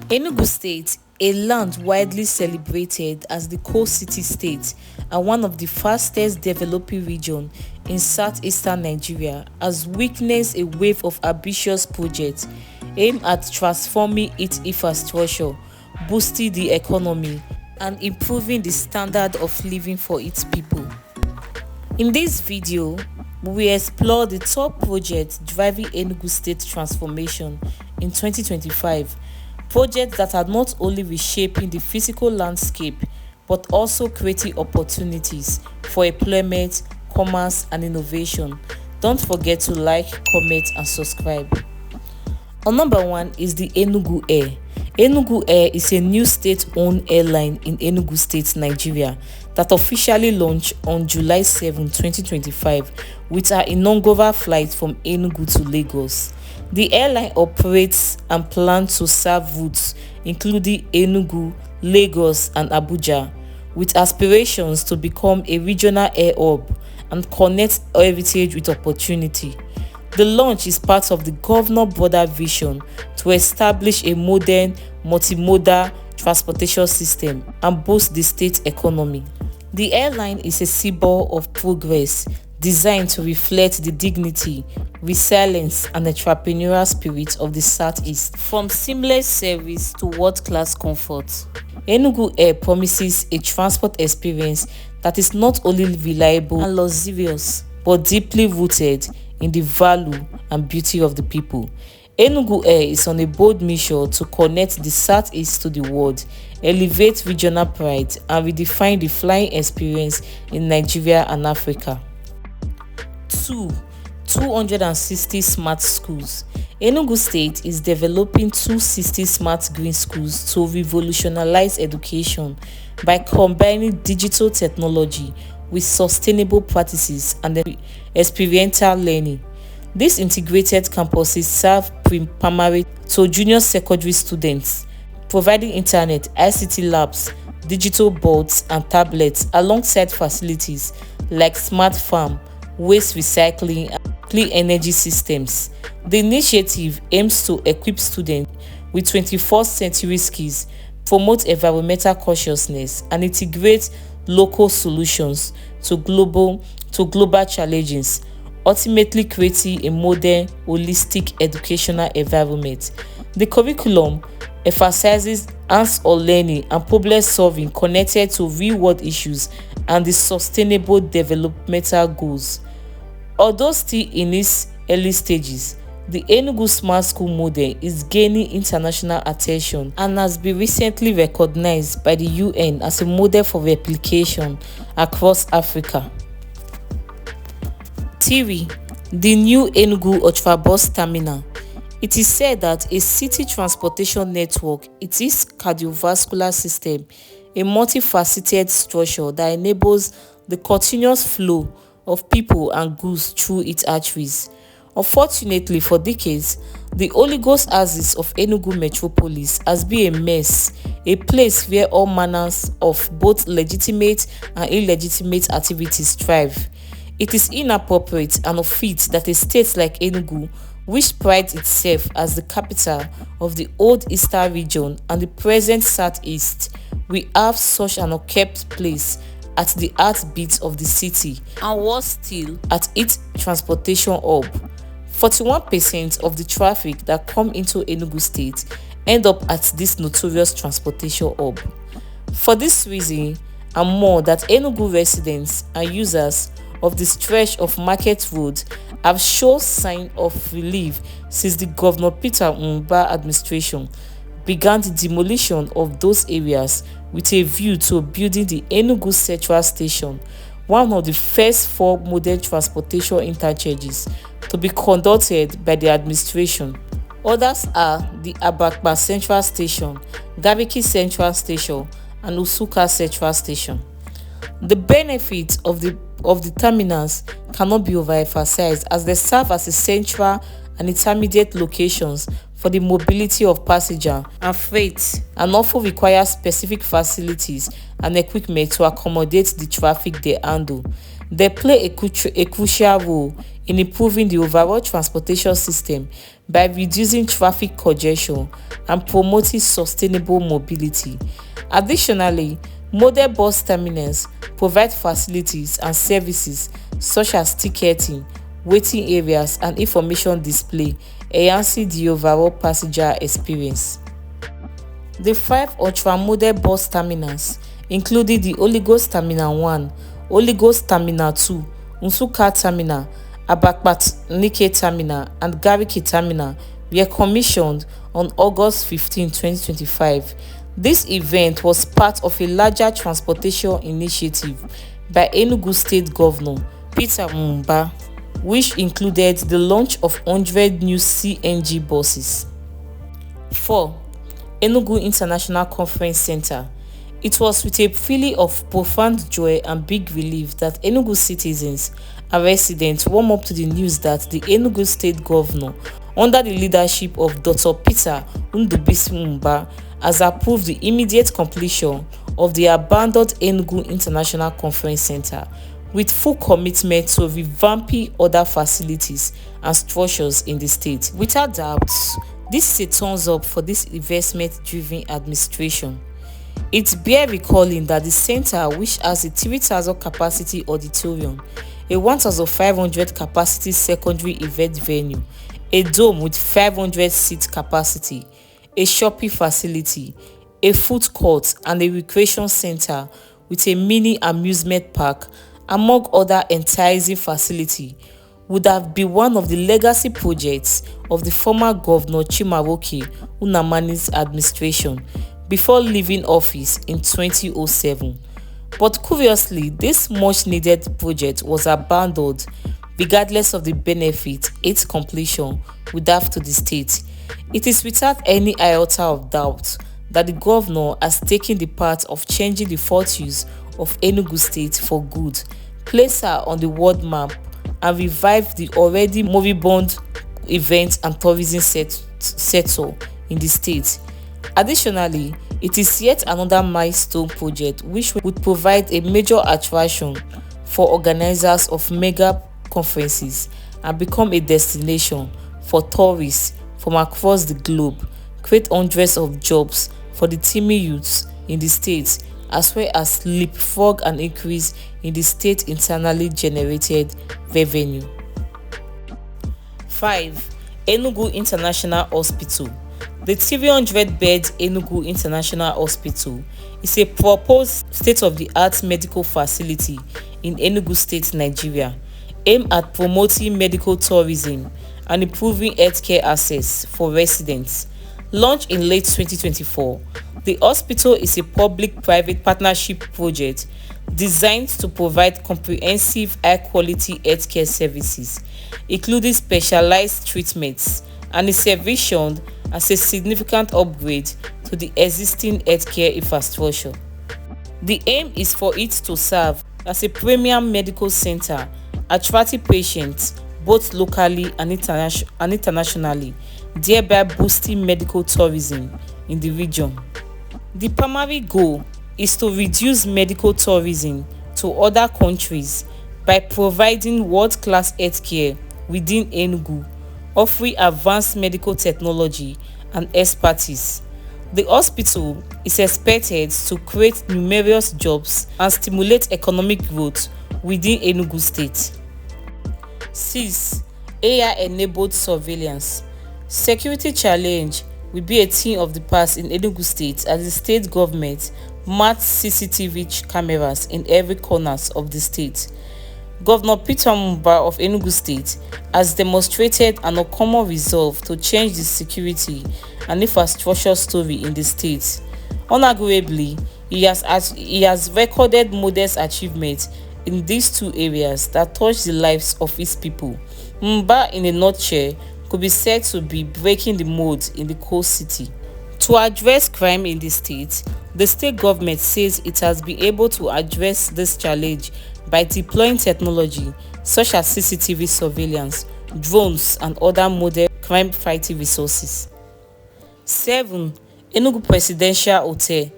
Enugu State, a land widely celebrated as the coal city state and one of the fastest developing regions in southeastern Nigeria, has witnessed a wave of ambitious projects aimed at transforming its infrastructure, boosting the economy, and improving the standard of living for its people. In this video, we explore the top projects driving Enugu State transformation in 2025, projects that are not only reshaping the physical landscape but also creating opportunities for employment, commerce, and innovation. Don't forget to like, comment, and subscribe. On number 1 is the Enugu Air. Enugu Air is a new state-owned airline in Enugu State, Nigeria, that officially launched on July 7, 2025, with her inaugural flight from Enugu to Lagos. The airline operates and plans to serve routes including Enugu, Lagos, and Abuja, with aspirations to become a regional air hub and connect heritage with opportunity. The launch is part of the governor's broader vision to establish a modern, multimodal transportation system and boost the state economy. The airline is a symbol of progress, designed to reflect the dignity, resilience, and entrepreneurial spirit of the Southeast. From seamless service to world-class comfort, Enugu Air promises a transport experience that is not only reliable and luxurious, but deeply rooted in the value and beauty of the people. Enugu Air is on a bold mission to connect the Southeast to the world, elevate regional pride, and redefine the flying experience in Nigeria and Africa. 260 smart schools. Enugu State is developing 260 smart green schools to revolutionize education by combining digital technology with sustainable practices and experiential learning. These integrated campuses serve primary to junior secondary students, providing internet, ICT labs, digital boards, and tablets alongside facilities like smart farm, waste recycling, and clean energy systems. The initiative aims to equip students with 21st century skills, promote environmental consciousness, and integrate local solutions to global challenges, ultimately creating a modern, holistic educational environment. The curriculum emphasizes hands-on learning and problem-solving connected to real-world issues and the sustainable developmental goals. Although still in its early stages, the Enugu Smart School model is gaining international attention and has been recently recognized by the UN as a model for replication across Africa. 3. The new Enugu Ultrabus Terminal. It is said that a city transportation network, it is cardiovascular system, a multifaceted structure that enables the continuous flow of people and goods through its arteries. Unfortunately, for decades, the oligoaxis of Enugu metropolis has been a mess, a place where all manners of both legitimate and illegitimate activities thrive. It is inappropriate and unfit that a state like Enugu, which prides itself as the capital of the old eastern region and the present southeast, will have such an unkept place at the heartbeat of the city and was still at its transportation hub. 41% of the traffic that come into Enugu State end up at this notorious transportation hub. For this reason and more, that Enugu residents and users of the stretch of Market Road have shown signs of relief since the Governor Peter Mbah administration began the demolition of those areas with a view to building the Enugu Central Station, one of the first 4 modern transportation interchanges to be conducted by the administration. Others are the Abakpa Central Station, Gariki Central Station, and Usuka Central Station. The benefits of the terminals cannot be overemphasized, as they serve as a central and intermediate locations for the mobility of passenger and freight, and often require specific facilities and equipment to accommodate the traffic they handle. They play a crucial role in improving the overall transportation system by reducing traffic congestion and promoting sustainable mobility. Additionally, model bus terminals provide facilities and services such as ticketing, waiting areas, and information display, enhancing the overall passenger experience. The 5 ultra-model bus terminals, including the Holy Ghost Terminal 1, Holy Ghost Terminal 2, Nsukka Terminal, Abakaliki Terminal, and Gariki Terminal, were commissioned on August 15, 2025. This event was part of a larger transportation initiative by Enugu State Governor Peter Mbah, which included the launch of 100 new CNG buses. 4. Enugu International Conference Center. It was with a feeling of profound joy and big relief that Enugu citizens and residents warm up to the news that the Enugu State Governor, under the leadership of Dr. Peter Mbah, has approved the immediate completion of the abandoned Enugu International Conference Center, with full commitment to revamping other facilities and structures in the state. Without doubt, this is a thumbs up for this investment-driven administration. It bears recalling that the center, which has a 3,000 capacity auditorium, a 1,500 capacity secondary event venue, a dome with 500 seat capacity, a shopping facility, a food court, and a recreation center with a mini amusement park, among other enticing facilities, would have been one of the legacy projects of the former Governor Chimaroke Nnamdi's administration before leaving office in 2007. But curiously, this much-needed project was abandoned regardless of the benefit its completion would have to the state. It is without any iota of doubt that the governor has taken the path of changing the fortunes of Enugu State for good, placed her on the world map, and revived the already moribund event and tourism sector in the state. Additionally, it is yet another milestone project which would provide a major attraction for organizers of mega conferences and become a destination for tourists from across the globe, create hundreds of jobs for the teeming youths in the state, as well as leapfrog an increase in the state internally generated revenue. 5. Enugu International Hospital. The 300-bed Enugu International Hospital is a proposed state-of-the-art medical facility in Enugu State, Nigeria, aimed at promoting medical tourism and improving healthcare access for residents. Launched in late 2024, the hospital is a public-private partnership project designed to provide comprehensive, high-quality healthcare services, including specialized treatments, and is envisioned as a significant upgrade to the existing healthcare infrastructure. The aim is for it to serve as a premium medical center, attracting patients both locally and internationally, thereby boosting medical tourism in the region. The primary goal is to reduce medical tourism to other countries by providing world-class healthcare within Enugu, offering advanced medical technology and expertise. The hospital is expected to create numerous jobs and stimulate economic growth within Enugu State. 6. AI-enabled surveillance. Security challenge will be a thing of the past in Enugu State as the state government mounts CCTV cameras in every corner of the state. Governor Peter Mbah of Enugu State has demonstrated an uncommon resolve to change the security and infrastructure story in the state. Unarguably, he has recorded modest achievements in these two areas that touch the lives of his people. Mbah, in a nutshell, could be said to be breaking the mold in the coast city. To address crime in the state government says it has been able to address this challenge by deploying technology such as CCTV surveillance, drones, and other modern crime-fighting resources. 7. Enugu Presidential Hotel.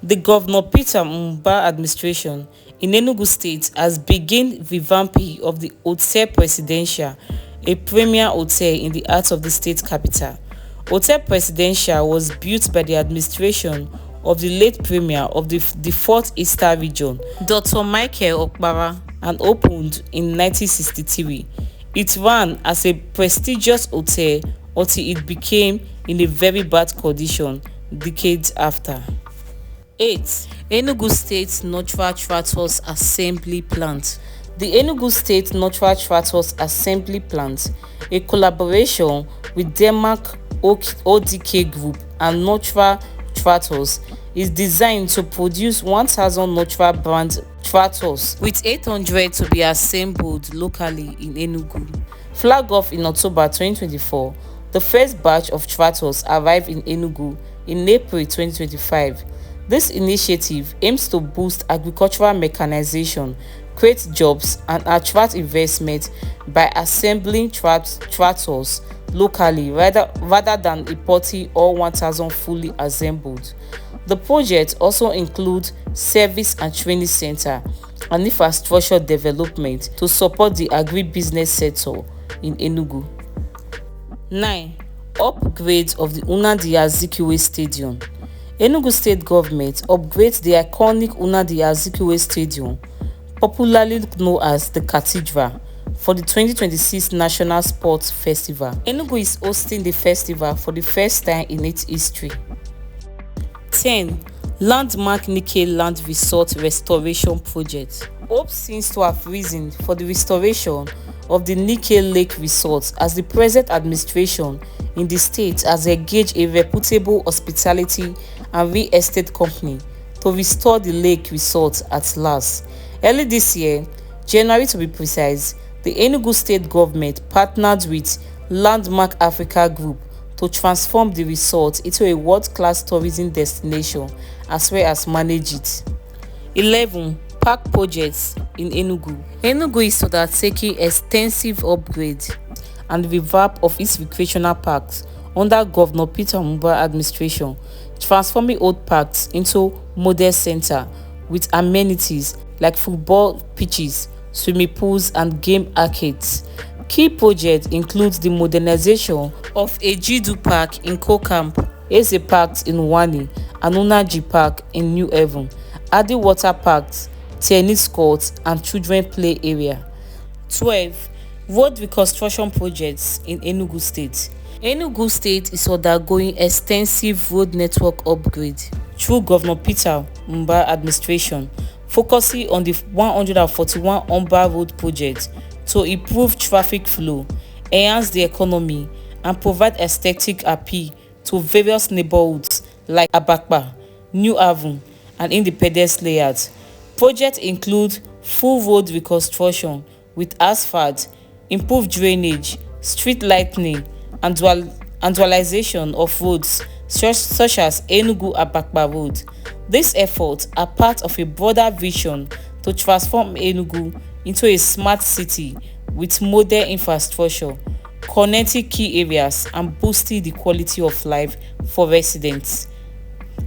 The Governor Peter Mbah administration in Enugu State has begun revamping of the Hotel Presidential, a premier hotel in the heart of the state capital. Hotel Presidential was built by the administration of the late premier of the 4th Eastern region, Dr. Michael Okpara, and opened in 1963. It ran as a prestigious hotel until it became in a very bad condition decades after. 8. Enugu State Notra Tractors Assembly Plant. The Enugu State Notra Tractors Assembly Plant, a collaboration with Denmark ODK Group and Notra Tractors, is designed to produce 1,000 Notra brand tractors, with 800 to be assembled locally in Enugu. Flag off in October 2024, the first batch of tractors arrived in Enugu in April 2025. This initiative aims to boost agricultural mechanization, create jobs, and attract investment by assembling tractors locally rather than importing all 1,000 fully assembled. The project also includes service and training center and infrastructure development to support the agribusiness sector in Enugu. 9. Upgrades of the Nnamdi Azikiwe Stadium. Enugu State Government upgrades the iconic Nnamdi Azikiwe Stadium, popularly known as the Cathedral, for the 2026 National Sports Festival. Enugu is hosting the festival for the first time in its history. 10. Landmark Nike Land Resort Restoration Project. Hope seems to have risen for the restoration of the Nike Lake Resort, as the present administration in the state has engaged a reputable hospitality and real estate company to restore the lake resort at last. Early this year, January to be precise, the Enugu State Government partnered with Landmark Africa Group to transform the resort into a world-class tourism destination as well as manage it. 11. Park projects in Enugu. Enugu is undertaking extensive upgrades and revamp of its recreational parks under Governor Peter Mbah administration, transforming old parks into model center with amenities like football pitches, swimming pools, and game arcades. Key projects include the modernization of ejindu Park in Kokamp, Eze Park in Uwahi, and Unaji Park in New Haven, adding water parks, tennis courts, and children play area. 12. Road reconstruction projects in Enugu State. Enugu State is undergoing extensive road network upgrade through Governor Peter Mbah administration, focusing on the 141 Anambra road projects to improve traffic flow, enhance the economy, and provide aesthetic appeal to various neighborhoods like Abakpa, New Haven, and Independence layouts. Projects include full road reconstruction with asphalt, improved drainage, street lighting, and dualization of roads such as Enugu Abakpa Road. These efforts are part of a broader vision to transform Enugu into a smart city with modern infrastructure, connecting key areas and boosting the quality of life for residents.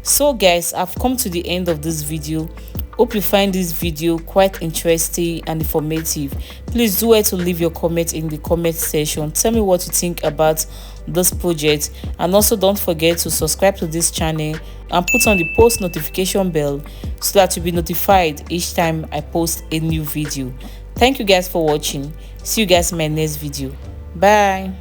So guys, I've come to the end of this video. Hope you find this video quite interesting and informative. Please do to leave your comment in the comment section. Tell me what you think about this project, and also don't forget to subscribe to this channel and put on the post notification bell so that you'll be notified each time I post a new video. Thank you guys for watching. See you guys in my next video. Bye.